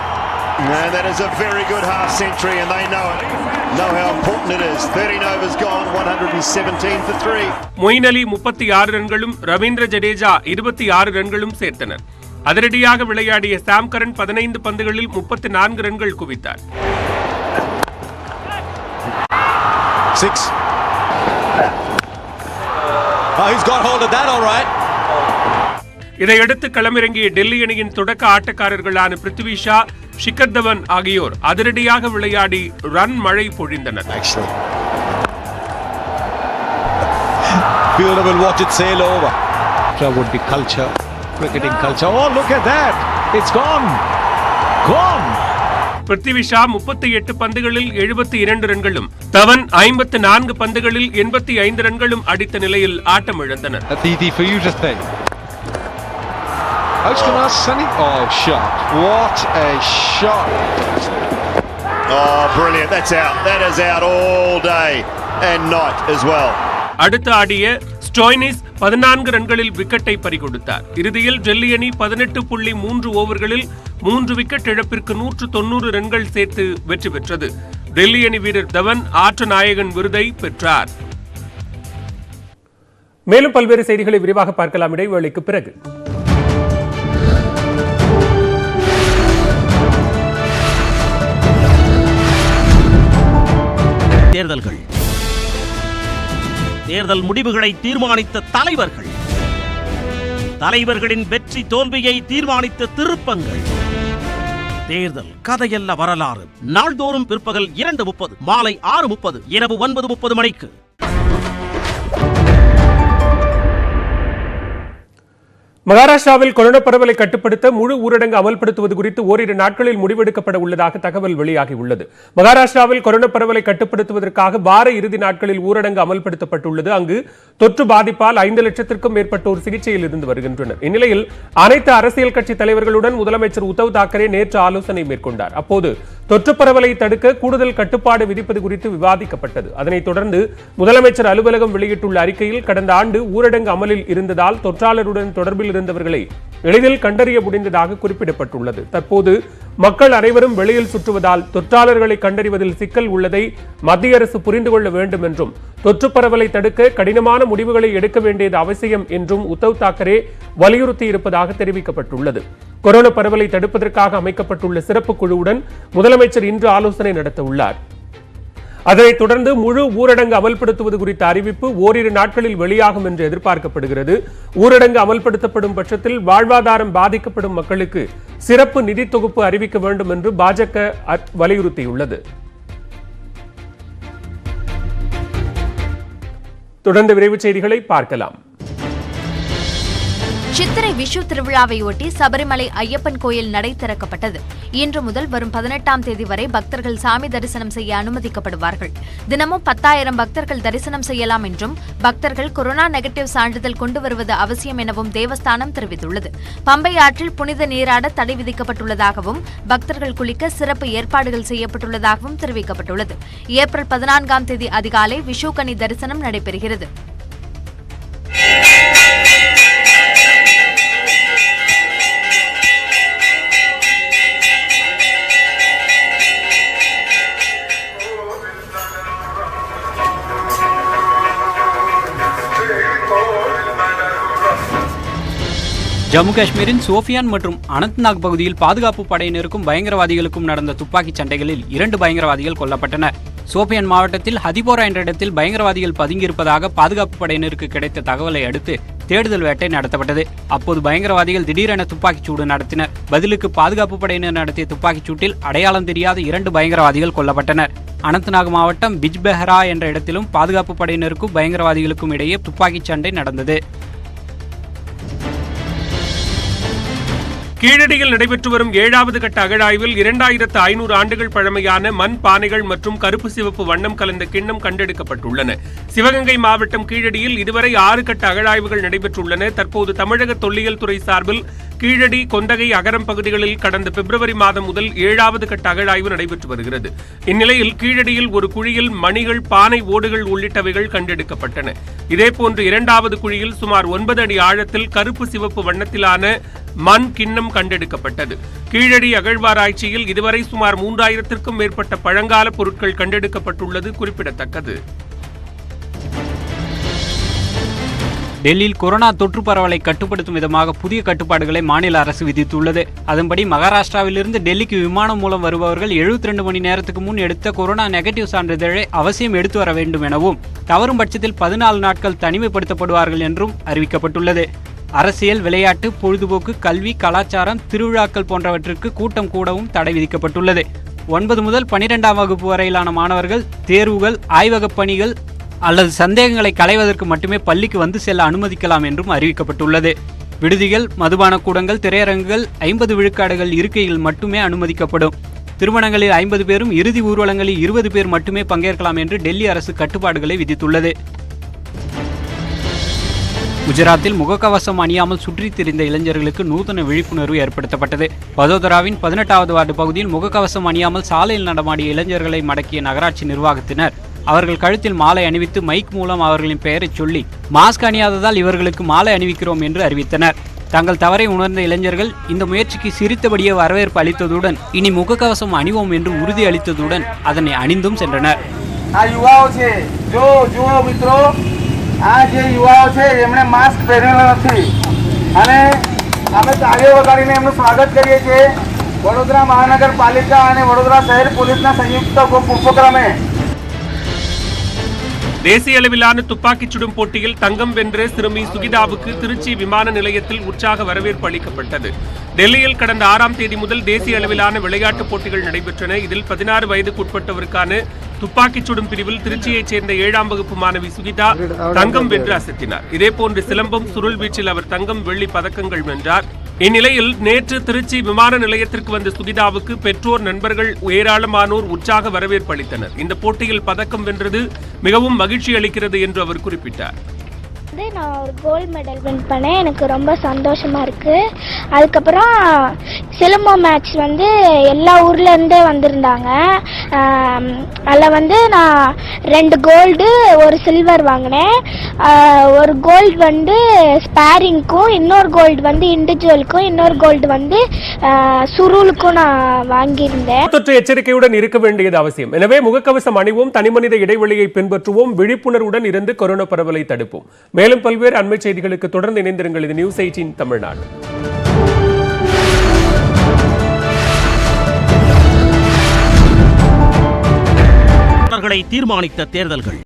And that is a very good half century and they know it. Know how important it is. 13 overs gone, 117 for 3. Moeen அலி 36 ரன்களும் ரவீந்திர ஜடேஜா 26 ரன்களும் சேர்த்தனர். அதிரடியாக விளையாடிய சாம் கரன் 15 பந்துகளில் 34 ரன்கள் குவித்தார். 6. Oh, he's got hold of that all right. இதையடுத்து களமிறங்கிய டெல்லி அணியின் தொடக்க ஆட்டக்காரர்களான பிருத்வி ஷா, ஷிகர் தவன் ஆகியோர் அதிரடியாக விளையாடி ரன் மழை பொழிந்தனர். Fielder will watch it sail over. That would be culture, cricketing culture. Oh, look at that. It's gone. Gone. Prithvi Shah 38 பந்துகளில் 72 ரன்களும், தவன் 54 பந்துகளில் 85 ரன்களும் அடித்த நிலையில் ஆட்டம் இழந்தனர். For you to think. Oh, shot. What a shot. Oh, brilliant. That's out. That is out all day and night as well. அடுத்து ஆடிய Stoinis 14 ரன்களில் விக்கெட்டை பறிகொடுத்தார். இறுதியில் டெல்லி அணி 18.3 ஓவர்களில் 3 விக்கெட் இழப்பிற்கு 190 ரன்கள் சேர்த்து வெற்றி பெற்றது. டெல்லி அணி வீரர் தவன் ஆட்ட நாயகன் விருதை பெற்றார். மேலும் பல்வேறு செய்திகளை விரிவாக பார்க்கலாம் இடைவேளைக்கு பிறகு. தேர்தல்கள், தேர்தல் முடிவுகளை தீர்மானித்த தலைவர்கள், தலைவர்களின் வெற்றி தோல்வியை தீர்மானித்த திருப்பங்கள். தேர்தல் கதையல்ல வரலாறு. நாள்தோறும் பிற்பகல் 2:30, மாலை 6:30, இரவு 9:30 மணிக்கு. மகாராஷ்டிராவில் கொரோனா பரவலை கட்டுப்படுத்த முழு ஊரடங்கு அமல்படுத்துவது குறித்து ஓரிரு நாட்களில் முடிவெடுக்கப்பட உள்ளதாக தகவல் வெளியாகியுள்ளது. மகாராஷ்டிராவில் கொரோனா பரவலை கட்டுப்படுத்துவதற்காக வார இறுதி நாட்களில் ஊரடங்கு அமல்படுத்தப்பட்டுள்ளது. அங்கு தொற்று பாதிப்பால் 5 லட்சத்திற்கும் மேற்பட்டோர் சிகிச்சையில் இருந்து வருகின்றனர். இந்நிலையில் அனைத்து அரசியல் கட்சி தலைவர்களுடன் முதலமைச்சர் உத்தவ் தாக்கரே நேற்று ஆலோசனை மேற்கொண்டார். அப்போது தொற்று பரவலை தடுக்க கூடுதல் கட்டுப்பாடு விதிப்பது குறித்து விவாதிக்கப்பட்டது. அதனைத் தொடர்ந்து முதலமைச்சர் அலுவலகம் வெளியிட்டுள்ள அறிக்கையில் கடந்த ஆண்டு ஊரடங்கு அமலில் இருந்ததால் தொற்றாளருடன் தொடர்பில் இருந்தவர்களை எளிதில் கண்டறிய முடிந்ததாக குறிப்பிடப்பட்டுள்ளது. தற்போது மக்கள் அனைவரும் வெளியில் சுற்றுவதால் தொற்றாளர்களை கண்டறிவதில் சிக்கல் உள்ளதை மத்திய அரசு புரிந்து கொள்ள வேண்டும் என்றும் தொற்று பரவலை தடுக்க கடினமான முடிவுகளை எடுக்க வேண்டியது அவசியம் என்றும் உத்தவ் தாக்கரே வலியுறுத்தி இருப்பதாக தெரிவிக்கப்பட்டுள்ளது. கொரோனா பரவலை தடுப்பதற்காக அமைக்கப்பட்டுள்ள சிறப்பு குழுவுடன் முதலமைச்சர் இன்று ஆலோசனை நடத்த உள்ளார். அதனைத் தொடர்ந்து முழு ஊரடங்கு அமல்படுத்துவது குறித்த அறிவிப்பு ஓரிரு நாட்களில் வெளியாகும் என்று எதிர்பார்க்கப்படுகிறது. ஊரடங்கு அமல்படுத்தப்படும் பட்சத்தில் வாழ்வாதாரம் பாதிக்கப்படும் மக்களுக்கு சிறப்பு நிதி தொகுப்பு அறிவிக்க வேண்டும் என்று பாஜக வலியுறுத்தியுள்ளது. தொடர்ந்து விரைவுச் செய்திகளை பார்க்கலாம். சித்திரை விஷு திருவிழாவை ஒட்டி சபரிமலை ஐயப்பன் கோயில் நடை திறக்கப்பட்டது. இன்று முதல் வரும் 18ஆம் தேதி வரை பக்தர்கள் சாமி தரிசனம் செய்ய அனுமதிக்கப்படுவார்கள். தினமும் 10,000 பக்தர்கள் தரிசனம் செய்யலாம் என்றும் பக்தர்கள் கொரோனா நெகட்டிவ் சான்றிதழ் கொண்டு வருவது அவசியம் எனவும் தேவஸ்தானம் தெரிவித்துள்ளது. பம்பை ஆற்றில் புனித நீராட தடை விதிக்கப்பட்டுள்ளதாகவும் பக்தர்கள் குளிக்க சிறப்பு ஏற்பாடுகள் செய்யப்பட்டுள்ளதாகவும் தெரிவிக்கப்பட்டுள்ளது. ஏப்ரல் 14ஆம் தேதி அதிகாலை விஷு கனி தரிசனம் நடைபெறுகிறது. ஜம்மு காஷ்மீரின் சோஃபியான் மற்றும் அனந்த்நாக் பகுதியில் பாதுகாப்பு படையினருக்கும் பயங்கரவாதிகளுக்கும் நடந்த துப்பாக்கிச் சண்டைகளில் 2 பயங்கரவாதிகள் கொல்லப்பட்டனர். சோஃபியான் மாவட்டத்தில் ஹதிபோரா என்ற இடத்தில் பயங்கரவாதிகள் பதுங்கியிருப்பதாக பாதுகாப்பு படையினருக்கு கிடைத்த தகவலை அடுத்து தேடுதல் வேட்டை நடத்தப்பட்டது. அப்போது பயங்கரவாதிகள் திடீரென துப்பாக்கிச் சூடு நடத்தினர். பதிலுக்கு பாதுகாப்பு படையினர் நடத்திய துப்பாக்கிச் சூட்டில் அடையாளம் தெரியாத 2 பயங்கரவாதிகள் கொல்லப்பட்டனர். அனந்த்நாக் மாவட்டம் பிஜ்பெஹரா என்ற இடத்திலும் பாதுகாப்பு படையினருக்கும் பயங்கரவாதிகளுக்கும் இடையே துப்பாக்கிச் சண்டை நடந்தது. கீழடியில் நடைபெற்று வரும் 7வது கட்ட அகழாய்வில் 2500 ஆண்டுகள் பழமையான மண் பானைகள் மற்றும் கருப்பு சிவப்பு வண்ணம் கலந்த கிண்ணம் கண்டெடுக்கப்பட்டுள்ளன. சிவகங்கை மாவட்டம் கீழடியில் இதுவரை 6 கட்ட அகழாய்வுகள் நடைபெற்றுள்ளன. தற்போது தமிழக தொல்லியல் துறை சார்பில் கீழடி, கொந்தகை, அகரம் பகுதிகளில் கடந்த பிப்ரவரி மாதம் முதல் 7வது கட்ட அகழாய்வு நடைபெற்று வருகிறது. இந்நிலையில் கீழடியில் ஒரு குழியில் மணிகள், பானை ஓடுகள் உள்ளிட்டவைகள் கண்டெடுக்கப்பட்டன. இதேபோன்று 2வது குழியில் சுமார் 9 அடி ஆழத்தில் கருப்பு சிவப்பு வண்ணத்திலான மண் கிண்ணம் கண்டெடுக்கப்பட்டது. கீழடி அகழ்வாராய்ச்சியில் இதுவரை சுமார் 3000க்கும் மேற்பட்ட பழங்கால பொருட்கள் கண்டெடுக்கப்பட்டுள்ளது குறிப்பிடத்தக்கது. டெல்லியில் கொரோனா தொற்று பரவலை கட்டுப்படுத்தும் விதமாக புதிய கட்டுப்பாடுகளை மாநில அரசு விதித்துள்ளது. அதன்படி மகாராஷ்டிராவிலிருந்து டெல்லிக்கு விமானம் மூலம் வருபவர்கள் 72 மணி நேரத்துக்கு முன் எடுத்த கொரோனா நெகட்டிவ் சான்றிதழை அவசியம் எடுத்து வர வேண்டும் எனவும், தவறும் பட்சத்தில் 14 நாட்கள் தனிமைப்படுத்தப்படுவார்கள் என்றும் அறிவிக்கப்பட்டுள்ளது. அரசியல், விளையாட்டு, பொழுதுபோக்கு, கல்வி, கலாச்சாரம், திருவிழாக்கள் போன்றவற்றிற்கு கூட்டம் கூடவும் தடை விதிக்கப்பட்டுள்ளது. 9 முதல் 12ஆம் வகுப்பு வரையிலான மாணவர்கள் தேர்வுகள், ஆய்வகப் பணிகள் அல்லது சந்தேகங்களை களைவதற்கு மட்டுமே பள்ளிக்கு வந்து செல்ல அனுமதிக்கலாம் என்றும் அறிவிக்கப்பட்டுள்ளது. விடுதிகள், மதுபான கூடங்கள், திரையரங்குகள் 50 விழுக்காடுகள் இருக்கையில் மட்டுமே அனுமதிக்கப்படும். திருமணங்களில் 50 பேரும், இறுதி ஊர்வலங்களில் 20 பேர் மட்டுமே பங்கேற்கலாம் என்று டெல்லி அரசு கட்டுப்பாடுகளை விதித்துள்ளது. குஜராத்தில் முகக்கவசம் அணியாமல் சுற்றித் திரிந்த இளைஞர்களுக்கு நூதன விழிப்புணர்வு ஏற்படுத்தப்பட்டது. வதோதராவின் 18வது வார்டு பகுதியில் முகக்கவசம் அணியாமல் சாலையில் நடமாடிய இளைஞர்களை மடக்கிய நகராட்சி நிர்வாகத்தினர் அவர்கள் கழுத்தில் மாலை அணிவித்து மைக் மூலம் அவர்களின் பெயரைச் சொல்லி மாஸ்க் அணியாததால் இவர்களுக்கு மாலை அணிவிக்கிறோம் என்று அறிவித்தனர். தங்கள் தவறை உணர்ந்த இளைஞர்கள் இந்த முயற்சிக்கு சிரித்தபடியே வரவேற்பு அளித்ததுடன் இனி முகக்கவசம் அணிவோம் என்று உறுதி அளித்ததுடன் அதனை અણીંદુમ சென்றனர். આ યુવાઓ છે જો જુઓ મિત્રો, આ જે યુવાઓ છે એમણે માસ્ક પહેરેલા નથી અને અમે તાળીઓ વગાડીને એમનું સ્વાગત કરીએ છીએ. વડોદરા મહાનગરપાલિકા અને વડોદરા શહેર પોલીસના સંયુક્ત ઉપક્રમે தேசிய அளவிலான துப்பாக்கிச் சுடும் போட்டியில் தங்கம் வென்ற சிறுமி சுகிதாவுக்கு திருச்சி விமான நிலையத்தில் உற்சாக வரவேற்பு அளிக்கப்பட்டது. டெல்லியில் கடந்த 6ஆம் தேதி முதல் தேசிய அளவிலான விளையாட்டுப் போட்டிகள் நடைபெற்றன. இதில் 16 வயதுக்குட்பட்டவருக்கான துப்பாக்கிச் சுடும் பிரிவில் திருச்சியைச் சேர்ந்த 7ஆம் வகுப்பு மாணவி சுகிதா தங்கம் வென்று அசத்தினார். இதேபோன்று சிலம்பம், சுருள் வீச்சில் அவர் தங்கம், வெள்ளி பதக்கங்கள் வென்றார். இந்நிலையில் நேற்று திருச்சி விமான நிலையத்திற்கு வந்த சுகிதாவுக்கு பெற்றோர், நண்பர்கள் ஏராளமானோர் உற்சாக வரவேற்பு அளித்தனர். இந்த போட்டியில் பதக்கம் வென்றது மிகவும் மகிழ்ச்சி அளிக்கிறது என்று அவர் குறிப்பிட்டார். நான் ஒரு கோல்டு மெடல் வின் பண்ணேன். எனக்கு ரொம்ப சந்தோஷமா இருக்கு. அதுக்கப்புறம் சிலம்பம் மேட்ச் எல்லா ஊர்ல இருந்தே வந்திருந்தாங்க. அதில் நான் 2 கோல்டு 1 சில்வர் வாங்கினேன். ஒரு கோல்டு ஸ்பேரிங்க்கும், இன்னொரு கோல்டு இண்டிவிஜுவலுக்கும், இன்னொரு கோல்டு சுருளுக்கும் நான் வாங்கியிருந்தேன். தொற்று எச்சரிக்கையுடன் இருக்க வேண்டியது அவசியம். எனவே முகக்கவசம் அணிவோம், தனிமனித இடைவெளியை பின்பற்றுவோம், விழிப்புணர்வுடன் இருந்து கொரோனா பரவலை தடுப்போம். மேலும் பல்வேறு அண்மை செய்திகளுக்கு தொடர்ந்து இணைந்திருங்கள். இது நியூஸ் 18 தமிழ்நாடு. தீர்மானித்த தேர்தல்கள்